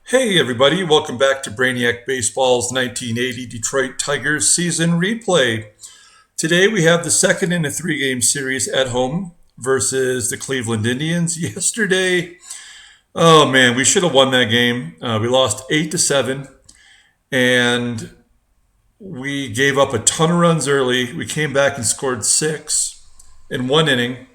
Hey everybody, welcome back to Brainiac Baseball's 1980 Detroit Tigers season replay. Today we have the second in a three-game series at home versus the Cleveland Indians. Yesterday, oh man, we should have won that game. We lost 8-7 and we gave up a ton of runs early. We came back and scored six in one inning,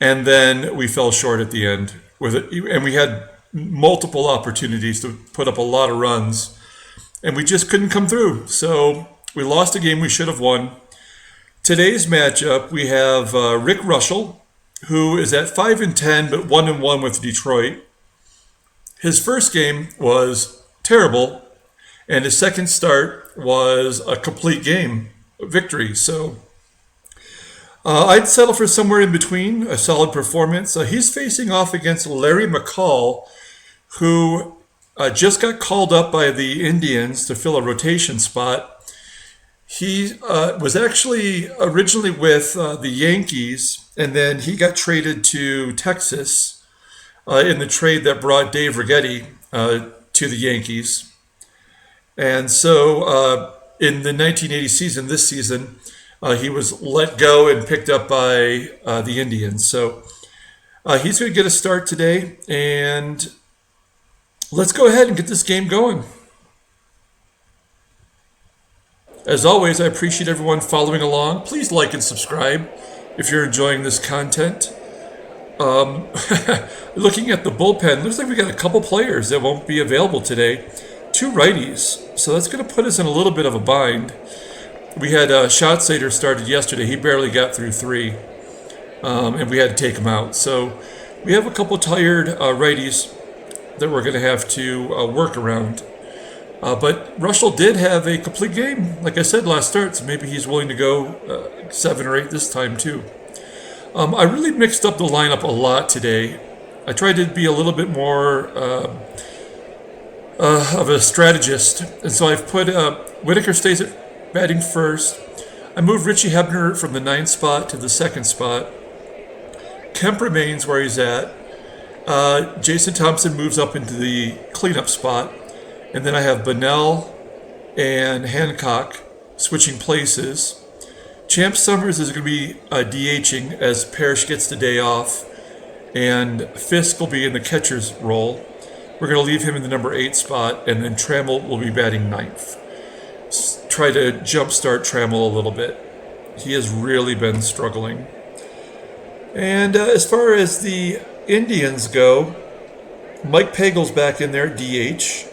and then we fell short at the end with it, and we had multiple opportunities to put up a lot of runs, and we just couldn't come through. So we lost a game we should have won. Today's matchup, we have Rick Reuschel, who is at 5-10 but 1-1 with Detroit. His first game was terrible, and his second start was a complete game victory. So I'd settle for somewhere in between, a solid performance. He's facing off against Larry McCall, who just got called up by the Indians to fill a rotation spot. He was actually originally with the Yankees, and then he got traded to Texas in the trade that brought Dave Righetti to the Yankees. And so in the 1980 season, this season, he was let go and picked up by the Indians. So he's going to get a start today, and let's go ahead and get this game going. As always, I appreciate everyone following along. Please like and subscribe if you're enjoying this content. Looking at the bullpen, looks like we got a couple players that won't be available today. Two righties, so that's going to put us in a little bit of a bind. We had Schatzeder started yesterday. He barely got through three, and we had to take him out. So we have a couple tired righties that we're going to have to work around. But Reuschel did have a complete game, like I said, last start, so maybe he's willing to go 7 or 8 this time too. I really mixed up the lineup a lot today. I tried to be a little bit more of a strategist, and so I've put Whitaker stays at batting first. I moved Richie Hebner from the 9th spot to the 2nd spot. Kemp remains where he's at. Jason Thompson moves up into the cleanup spot. And then I have Bunnell and Hancock switching places. Champ Summers is going to be DHing as Parrish gets the day off. And Fisk will be in the catcher's role. We're going to leave him in the number 8 spot. And then Trammell will be batting 9th. Try to jumpstart Trammell a little bit. He has really been struggling. And as far as the Indians go, Mike Pagel's back in there, DH.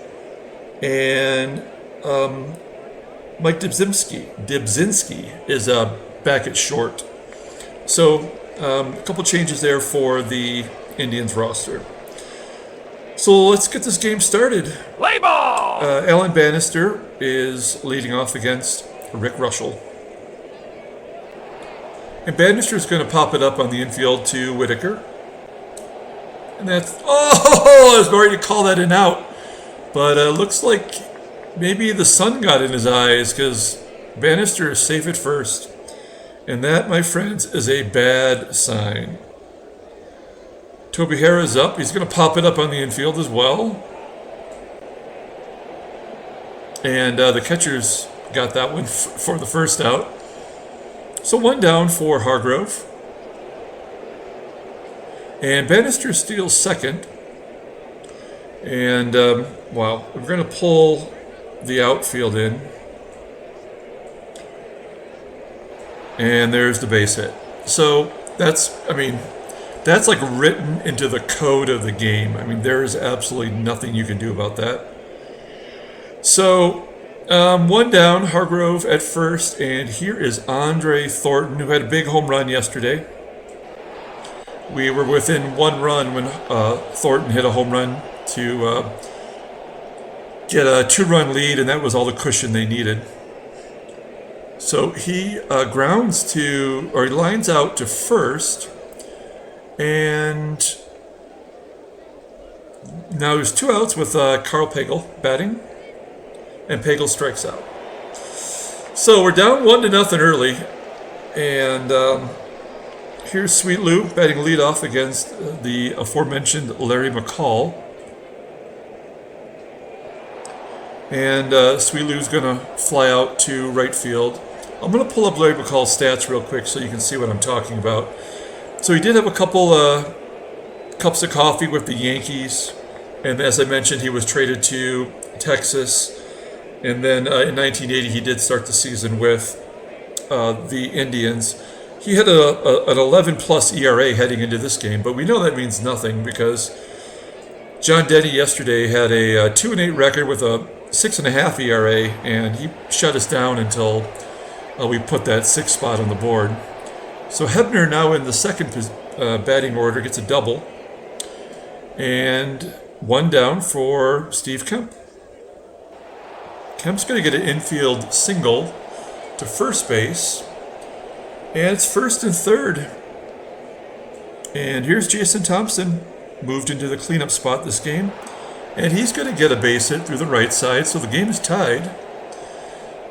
And Mike Dibzinski is back at short. So a couple changes there for the Indians roster. So let's get this game started. Play ball! Alan Bannister is leading off against Rick Reuschel. And Bannister is going to pop it up on the infield to Whitaker. And that's, I was ready to call that an out. But it looks like maybe the sun got in his eyes because Bannister is safe at first. And that, my friends, is a bad sign. Toby Harrah's up. He's going to pop it up on the infield as well. And the catcher's got that one for the first out. So one down for Hargrove. And Bannister steals second. And, we're going to pull the outfield in. And there's the base hit. So that's like written into the code of the game. I mean, there is absolutely nothing you can do about that. So, one down, Hargrove at first. And here is Andre Thornton, who had a big home run yesterday. We were within 1 run when Thornton hit a home run to get a 2-run lead, and that was all the cushion they needed. So he he lines out to first, and now there's 2 outs with Carl Pagel batting, and Pagel strikes out. So we're down 1-0 early, and here's Sweet Lou batting leadoff against the aforementioned Larry McCall. And Sweet Lou's going to fly out to right field. I'm going to pull up Larry McCall's stats real quick so you can see what I'm talking about. So he did have a couple cups of coffee with the Yankees. And as I mentioned, he was traded to Texas. And then in 1980, he did start the season with the Indians. He had an 11-plus ERA heading into this game, but we know that means nothing because John Denny yesterday had a 2-8 record with a 6.5 ERA, and he shut us down until we put that 6th spot on the board. So Hebner now in the second batting order gets a double, and one down for Steve Kemp. Kemp's going to get an infield single to first base, and it's first and third. And here's Jason Thompson, moved into the cleanup spot this game, and he's going to get a base hit through the right side, so the game is tied.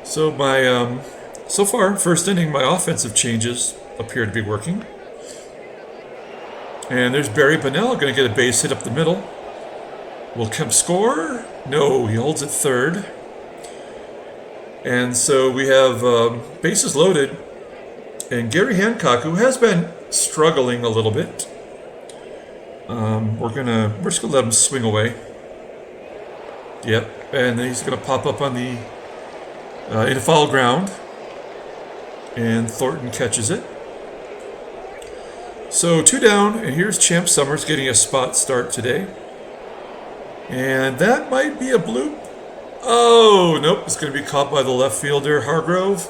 So my so far, first inning, my offensive changes appear to be working. And there's Barry Bonnell going to get a base hit up the middle. Will Kemp score? No, he holds it third. And so we have bases loaded. And Gary Hancock, who has been struggling a little bit, we're just gonna let him swing away. Yep, and then he's gonna pop up on the in foul ground, and Thornton catches it. So 2 down, and here's Champ Summers getting a spot start today, and that might be a bloop. Oh nope, it's gonna be caught by the left fielder Hargrove.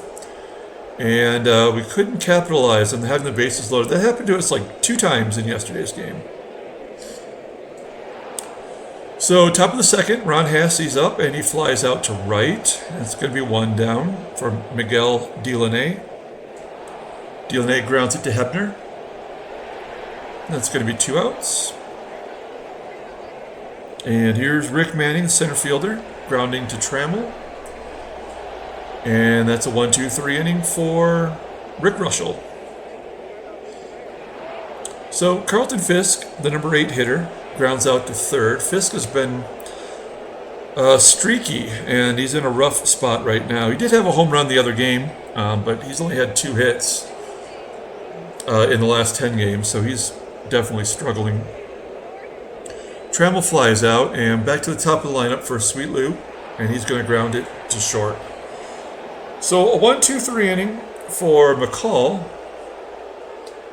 And we couldn't capitalize on having the bases loaded. That happened to us like 2 times in yesterday's game. So top of the second, Ron Hassey's up, and he flies out to right. It's going to be 1 down for Miguel Delaney. Delaney grounds it to Hebner. That's going to be 2 outs. And here's Rick Manning, the center fielder, grounding to Trammell. And that's a 1-2-3 inning for Rick Reuschel. So Carlton Fisk, the number 8 hitter, grounds out to third. Fisk has been streaky, and he's in a rough spot right now. He did have a home run the other game, but he's only had 2 hits in the last 10 games, so he's definitely struggling. Trammell flies out, and back to the top of the lineup for Sweet Lou, and he's going to ground it to short. So a 1-2-3 inning for McCall.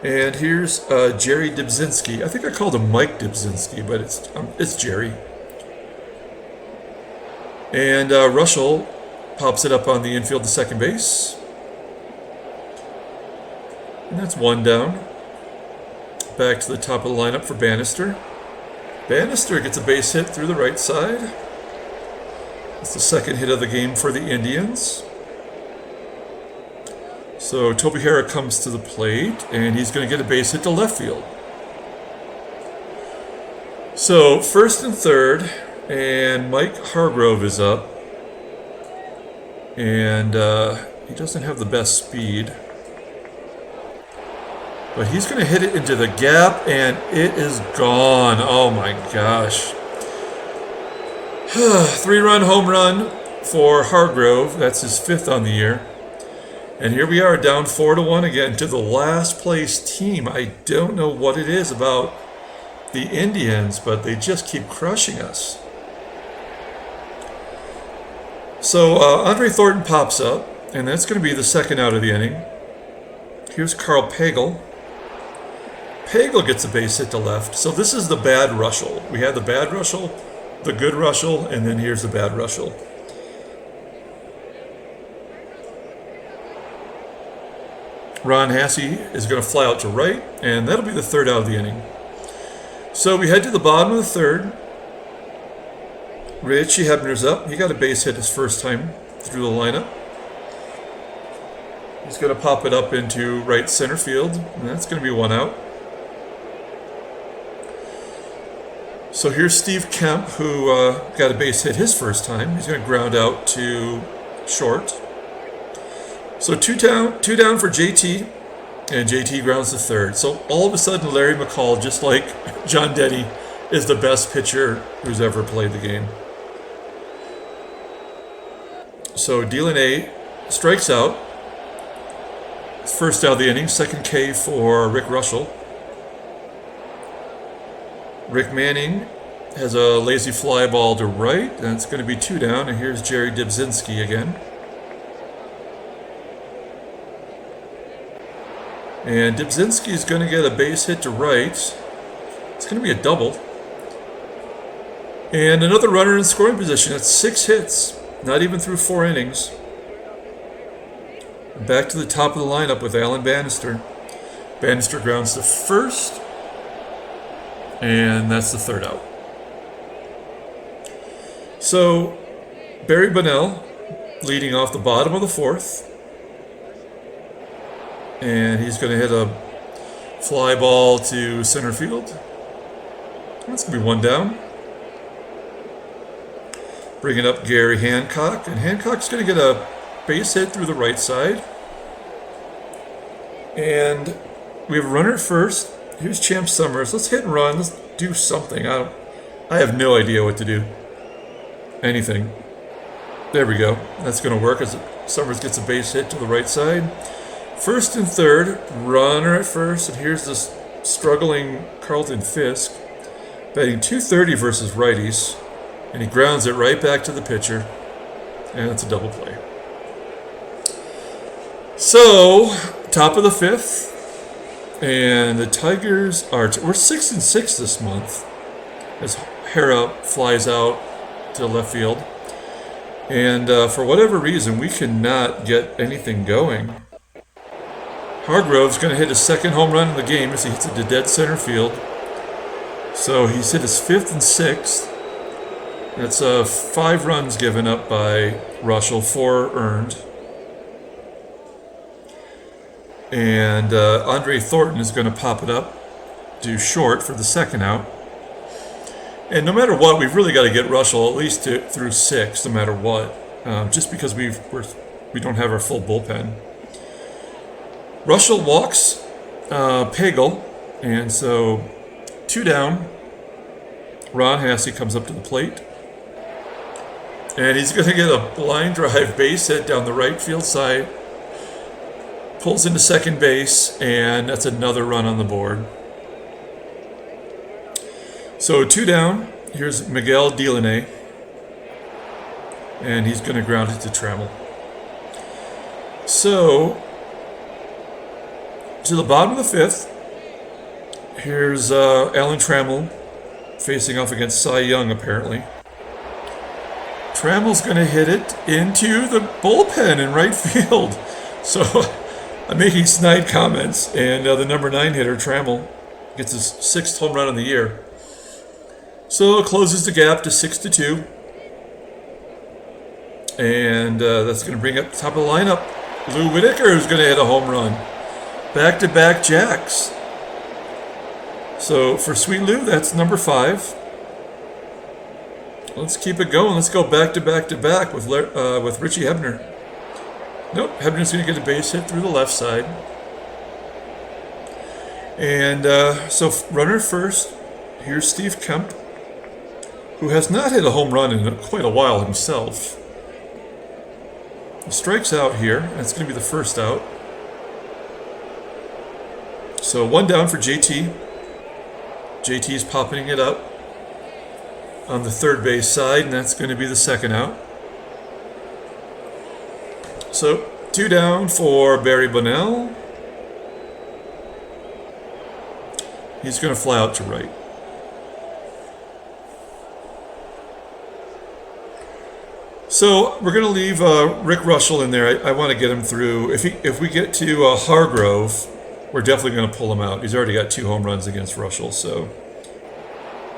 And here's Jerry Dybzinski. I think I called him Mike Dybzinski, but it's Jerry. And Reuschel pops it up on the infield to second base. And that's 1 down. Back to the top of the lineup for Bannister. Bannister gets a base hit through the right side. It's the second hit of the game for the Indians. So Toby Harrah comes to the plate, and he's going to get a base hit to left field. So first and third, and Mike Hargrove is up. And he doesn't have the best speed. But he's going to hit it into the gap, and it is gone. Oh my gosh. 3-run home run for Hargrove. That's his 5th on the year. And here we are down 4-1 again to the last place team. I don't know what it is about the Indians, but they just keep crushing us. So Andre Thornton pops up, and that's going to be the second out of the inning. Here's Carl Pagel. Pagel gets a base hit to left. So this is the bad Reuschel. We had the bad Reuschel, the good Reuschel, and then here's the bad Reuschel. Ron Hassey is going to fly out to right, and that'll be the third out of the inning. So we head to the bottom of the third. Richie Hebner's up. He got a base hit his first time through the lineup. He's going to pop it up into right center field, and that's going to be 1 out. So here's Steve Kemp, who got a base hit his first time. He's going to ground out to short. So two down for JT, and JT grounds to third. So all of a sudden, Larry McCall, just like John Denny, is the best pitcher who's ever played the game. So Delaney strikes out. First out of the inning, second K for Rick Reuschel. Rick Manning has a lazy fly ball to right, and it's going to be 2 down. And here's Jerry Dybzinski again. And Dybzinski is going to get a base hit to right. It's going to be a double. And another runner in scoring position. That's 6 hits, not even through 4 innings. Back to the top of the lineup with Alan Bannister. Bannister grounds to first. And that's the 3rd out. So, Barry Bonnell leading off the bottom of the 4th. And he's going to hit a fly ball to center field. That's going to be 1 down. Bringing up Gary Hancock. And Hancock's going to get a base hit through the right side. And we have a runner at first. Here's Champ Summers. Let's hit and run. Let's do something. I have no idea what to do. Anything. There we go. That's going to work as Summers gets a base hit to the right side. First and third, runner at first. And here's this struggling Carlton Fisk, batting .230 versus righties. And he grounds it right back to the pitcher. And it's a double play. So, top of the 5th. And the Tigers we're 6-6 this month. As Hera flies out to left field. And for whatever reason, we cannot get anything going. Hargrove's going to hit his 2nd home run in the game as he hits it to dead center field. So he's hit his 5th and 6th. That's 5 runs given up by Reuschel, 4 earned. And Andre Thornton is going to pop it up, do short for the 2nd out. And no matter what, we've really got to get Reuschel at least through 6, no matter what, just because we don't have our full bullpen. Reuschel walks Pagel, and so 2 down. Ron Hasse comes up to the plate. And he's going to get a line drive base hit down the right field side. Pulls into second base, and that's another run on the board. So 2 down. Here's Miguel Delaney. And he's going to ground it to Trammell. So, to the bottom of the 5th, here's Alan Trammell facing off against Cy Young, apparently. Trammell's going to hit it into the bullpen in right field. So, I'm making snide comments, and the number 9 hitter, Trammell, gets his 6th home run of the year. So it closes the gap to 6-2. And that's going to bring up the top of the lineup Lou Whitaker, who's going to hit a home run. Back-to-back jacks. So for Sweet Lou, that's number 5. Let's keep it going. Let's go back-to-back-to-back with Richie Hebner. Nope, Hebner's going to get a base hit through the left side. And so runner first, here's Steve Kemp, who has not hit a home run in quite a while himself. He strikes out here, and it's going to be the 1st out. So 1 down for JT. JT's popping it up on the 3rd base side, and that's going to be the 2nd out. So 2 down for Barry Bonnell. He's going to fly out to right. So we're going to leave Rick Reuschel in there. I want to get him through. If we get to Hargrove, we're definitely going to pull him out. He's already got 2 home runs against Reuschel. So,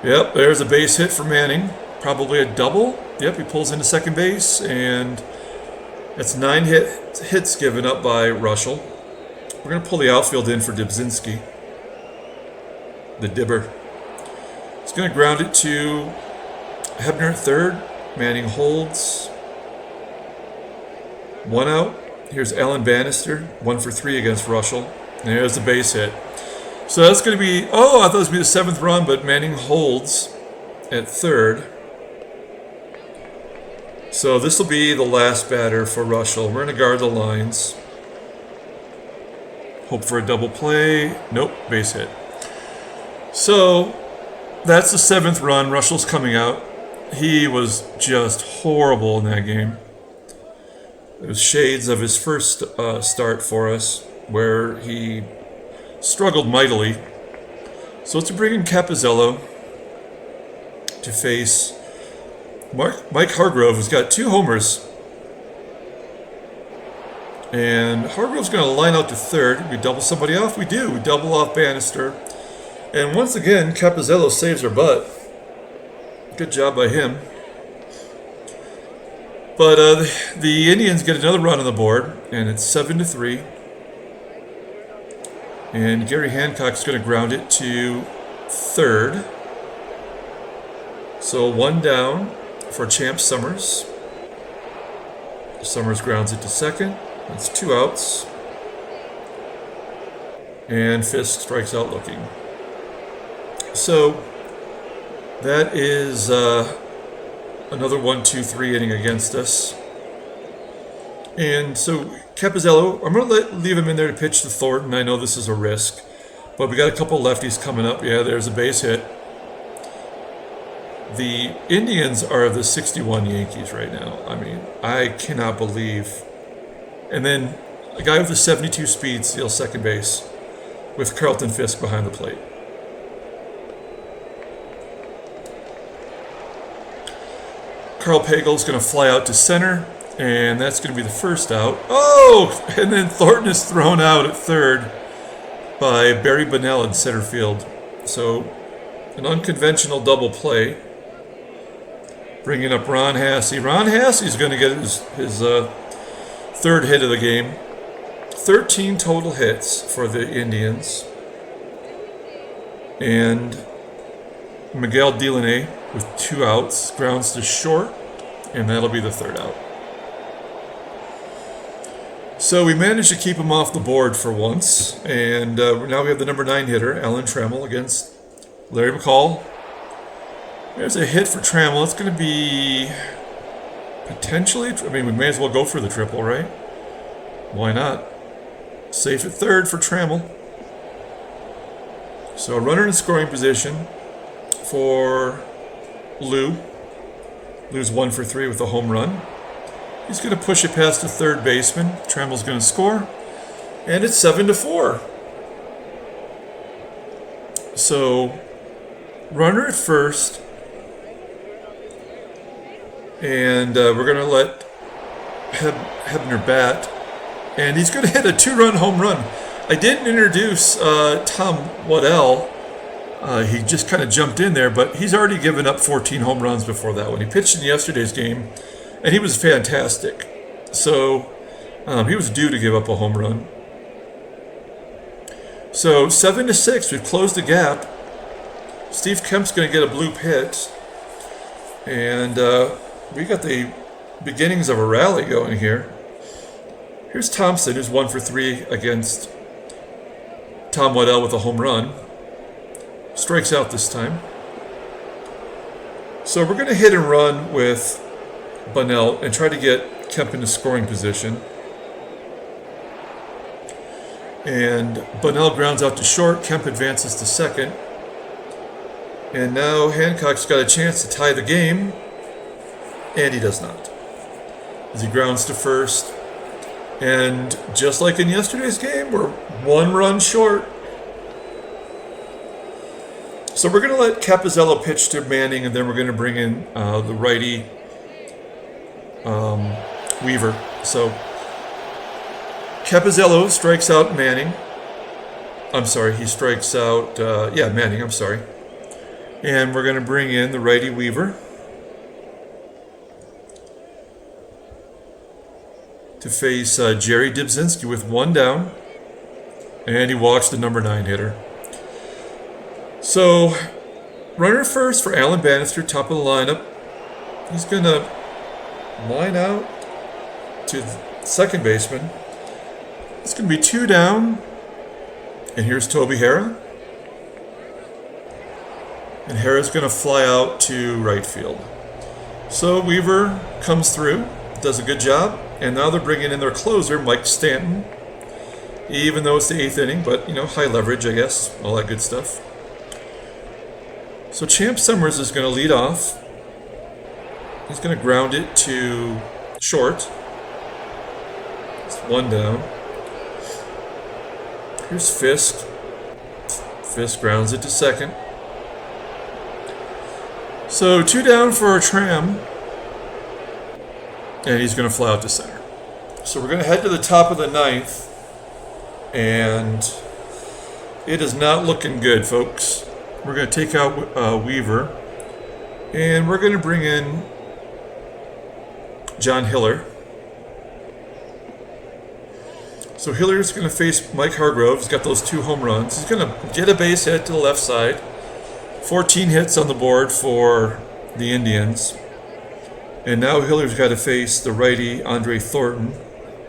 yep, there's a base hit for Manning. Probably a double. Yep, he pulls into second base, and that's 9 hits given up by Reuschel. We're going to pull the outfield in for Dybzinski, the Dibber. He's going to ground it to Hebner at 3rd. Manning holds. 1 out. Here's Alan Bannister. 1 for 3 against Reuschel. And there's the base hit. So that's going to be... Oh, I thought it was going to be the 7th run, but Manning holds at 3rd. So this will be the last batter for Reuschel. We're going to guard the lines. Hope for a double play. Nope, base hit. So that's the 7th run. Reuschel's coming out. He was just horrible in that game. It was shades of his first start for us, where he struggled mightily. So let's bring in Capizzello to face Mike Hargrove, who's got 2 homers. And Hargrove's going to line out to third. We double somebody off? We do. We double off Bannister. And once again, Capizzello saves our butt. Good job by him. But the Indians get another run on the board, and it's 7-3. And Gary Hancock's going to ground it to third. So 1 down for Champ Summers. Summers grounds it to second. That's 2 outs. And Fisk strikes out looking. So that is another 1-2-3 inning against us. And so Capizzello, I'm going to leave him in there to pitch to Thornton. I know this is a risk, but we got a couple lefties coming up. Yeah, there's a base hit. The Indians are the 61 Yankees right now. I mean, I cannot believe. And then a guy with the 72 speed steals second base with Carlton Fisk behind the plate. Carl Pagel's going to fly out to center, and that's going to be the first out. Oh! And then Thornton is thrown out at third by Barry Bunnell in center field. So an unconventional double play. Bringing up Ron Hassey. Ron Hassey's going to get his third hit of the game. 13 total hits for the Indians. And Miguel Delaney with 2 outs grounds to short, and that'll be the third out. So we managed to keep him off the board for once, and now we have the number 9 hitter, Alan Trammell, against Larry McCall. There's a hit for Trammell. It's going to be potentially, I mean, we may as well go for the triple, right? Why not? Safe at third for Trammell. So a runner in scoring position for Lou. Lou's 1 for 3 with a home run. He's going to push it past the third baseman. Trammell's going to score. And it's 7-4. So, runner at first. And we're going to let Hebner bat. And he's going to hit a 2-run home run. I didn't introduce Tom Waddell. He just kind of jumped in there, but he's already given up 14 home runs before that one. He pitched in yesterday's game, and he was fantastic. So he was due to give up a home run. So 7-6, we've closed the gap. Steve Kemp's going to get a bloop hit. And we got the beginnings of a rally going here. Here's Thompson, who's 1 for 3 against Tom Waddell with a home run. Strikes out this time. So we're going to hit and run with Bunnell and try to get Kemp into scoring position. And Bunnell grounds out to short. Kemp advances to second. And now Hancock's got a chance to tie the game. And he does not. As he grounds to first. And just like in yesterday's game, we're 1 run short. So we're going to let Capizzello pitch to Manning, and then we're going to bring in the righty Weaver. So Capizzello strikes out Manning. I'm sorry, he strikes out, Manning, I'm sorry. And we're going to bring in the righty Weaver to face Jerry Dibzinski with 1 down. And he walks the number 9 hitter. So, runner first for Alan Bannister, top of the lineup. He's going to line out to the second baseman. It's going to be 2 down. And here's Toby Hara. And Hara's going to fly out to right field. So Weaver comes through, does a good job, and now they're bringing in their closer, Mike Stanton. Even though it's the 8th inning, but, high leverage, I guess, all that good stuff. So Champ Summers is going to lead off. He's going to ground it to short. It's 1 down. Here's Fisk. Fisk grounds it to second. So 2 down for Tram. And he's going to fly out to center. So we're going to head to the top of the 9th. And it is not looking good, folks. We're going to take out Weaver. And we're going to bring in John Hiller. So Hiller's going to face Mike Hargrove. He's got those 2 home runs. He's going to get a base hit to the left side. 14 hits on the board for the Indians. And now Hiller's got to face the righty Andre Thornton,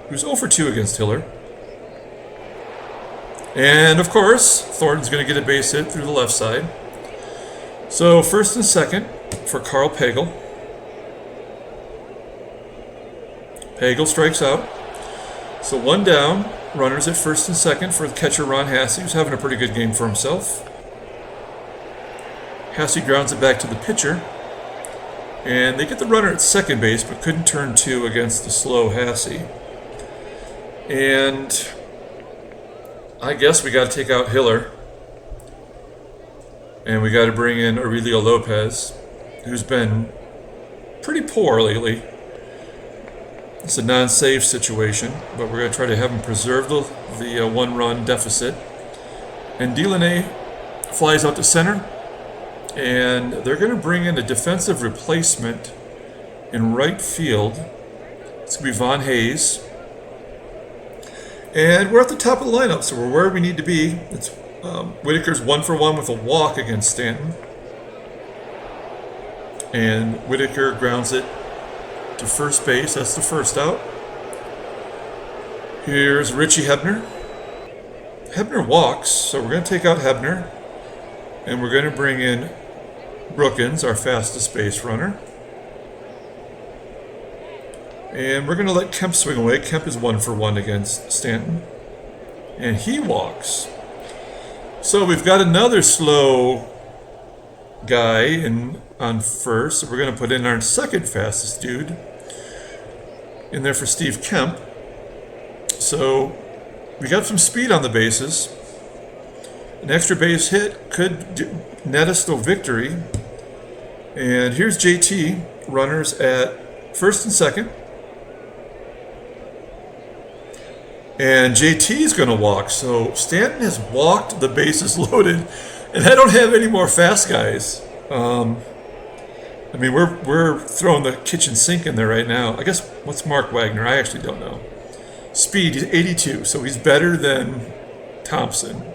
who's 0 for 2 against Hiller. And, of course, Thornton's going to get a base hit through the left side. So first and second for Carl Pagel. Pagel strikes out. So 1 down, runners at first and second for the catcher Ron Hasse, who's having a pretty good game for himself. Hasse grounds it back to the pitcher. And they get the runner at second base, but couldn't turn 2 against the slow Hasse. And I guess we got to take out Hiller. And we got to bring in Aurelio Lopez, who's been pretty poor lately. It's a non-save situation, but we're going to try to have him preserve the 1-run deficit. And Delaney flies out to center. And they're going to bring in a defensive replacement in right field. It's going to be Von Hayes. And we're at the top of the lineup, so we're where we need to be. It's Whitaker's 1 for 1 with a walk against Stanton. And Whitaker grounds it to first base. That's the first out. Here's Richie Hebner. Hebner walks, so we're going to take out Hebner. And we're going to bring in Brookins, our fastest base runner. And we're going to let Kemp swing away. Kemp is 1 for 1 against Stanton. And he walks. So we've got another slow guy on first. So we're going to put in our second fastest dude in there for Steve Kemp. So we got some speed on the bases. An extra base hit could net us the victory. And here's JT, runners at first and second. And JT is going to walk. So Stanton has walked, the bases loaded, and I don't have any more fast guys. We're throwing the kitchen sink in there right now. I guess, what's Mark Wagner? I actually don't know. Speed, he's 82, so he's better than Thompson.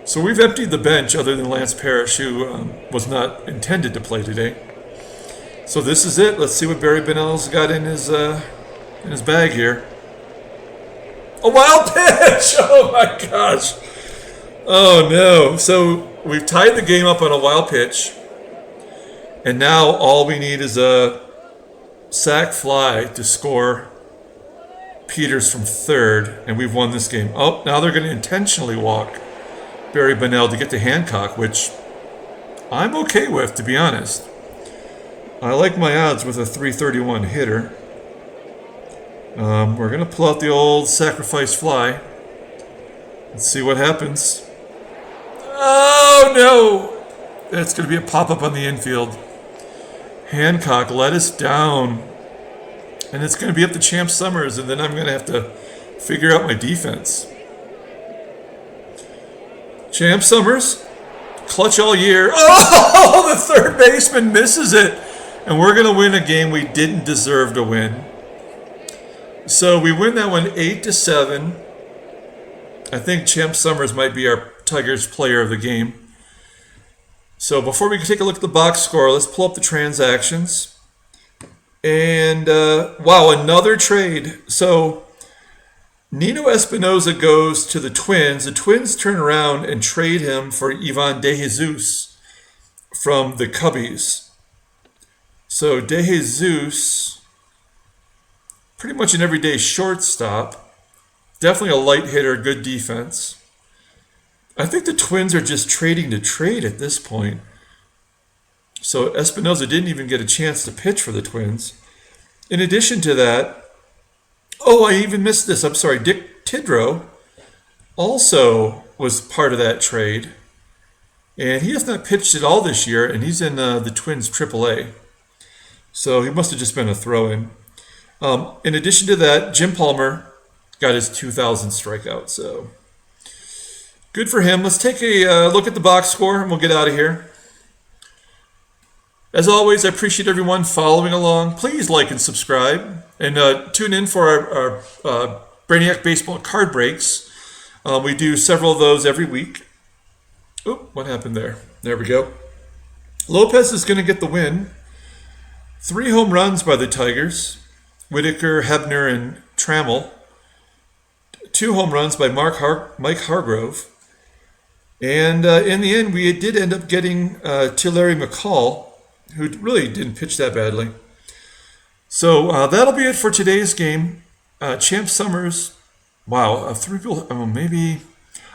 So we've emptied the bench other than Lance Parrish, who was not intended to play today. So this is it. Let's see what Barry Bonnell's got in his bag here. A wild pitch! Oh my gosh. Oh no. So we've tied the game up on a wild pitch. And now all we need is a sac fly to score Peters from third. And we've won this game. Oh, now they're going to intentionally walk Barry Bonnell to get to Hancock, which I'm okay with, to be honest. I like my odds with a 331 hitter. We're going to pull out the old sacrifice fly. Let's see what happens. Oh, no! That's going to be a pop-up on the infield. Hancock let us down. And it's going to be up to Champ Summers, and then I'm going to have to figure out my defense. Champ Summers, clutch all year. Oh, the third baseman misses it. And we're going to win a game we didn't deserve to win. So we win that one 8-7. I think Champ Summers might be our Tigers player of the game. So before we take a look at the box score, let's pull up the transactions. And, wow, another trade. So Nino Espinosa goes to the Twins. The Twins turn around and trade him for Ivan De Jesus from the Cubbies. So DeJesus, pretty much an everyday shortstop. Definitely a light hitter, good defense. I think the Twins are just trading to trade at this point. So Espinosa didn't even get a chance to pitch for the Twins. In addition to that, oh, I even missed this. I'm sorry. Dick Tidrow also was part of that trade. And he has not pitched at all this year, and he's in the Twins AAA. So he must have just been a throw-in. In addition to that, Jim Palmer got his 2,000th strikeout. So good for him. Let's take a look at the box score, and we'll get out of here. As always, I appreciate everyone following along. Please like and subscribe. And tune in for our Brainiac Baseball card breaks. We do several of those every week. Oop, what happened there? There we go. Lopez is going to get the win. 3 home runs by the Tigers. Whitaker, Hebner, and Trammell. 2 home runs by Mike Hargrove. And in the end, we did end up getting Larry McCall, who really didn't pitch that badly. So that'll be it for today's game. Champ Summers, wow, 3 people, maybe,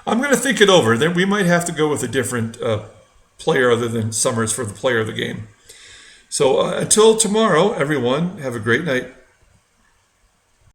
I'm going to think it over. Then we might have to go with a different player other than Summers for the player of the game. So until tomorrow, everyone, have a great night.